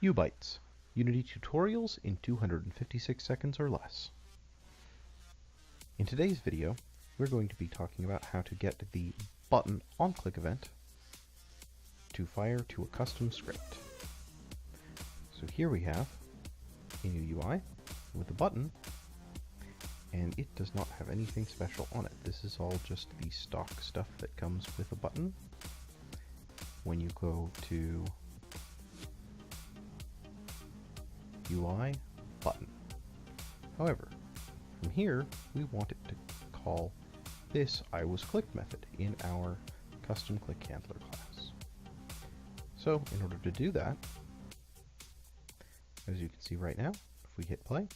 UBytes, Unity tutorials in 256 seconds or less. In today's video, we're going to be talking about how to get the button onClick event to fire to a custom script. So here we have a new UI with a button, and it does not have anything special on it. This is all just the stock stuff that comes with a button. When you go to UI button. However, from here, we want it to call this IWasClicked method in our custom click handler class. So in order to do that, as you can see right now, if we hit play,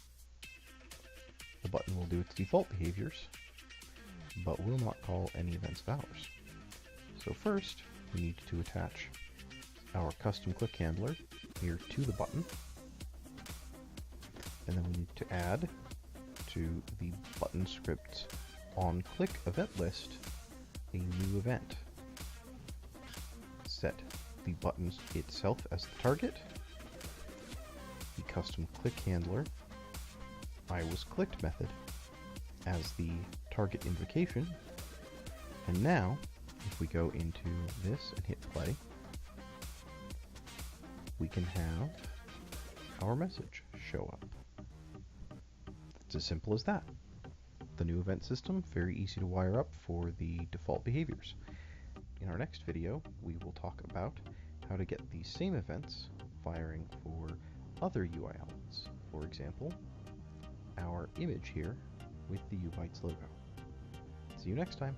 the button will do its default behaviors, but will not call any events of ours. So first, we need to attach our custom click handler here to the button, and then we need to add to the button script onClick event list a new event. Set the button itself as the target, the custom click handler IWasClicked method as the target invocation, and now if we go into this and hit play, we can have our message show up. It's as simple as that. The new event system, very easy to wire up for the default behaviors. In our next video, we will talk about how to get these same events firing for other UI elements. For example, our image here with the UBytes logo. See you next time.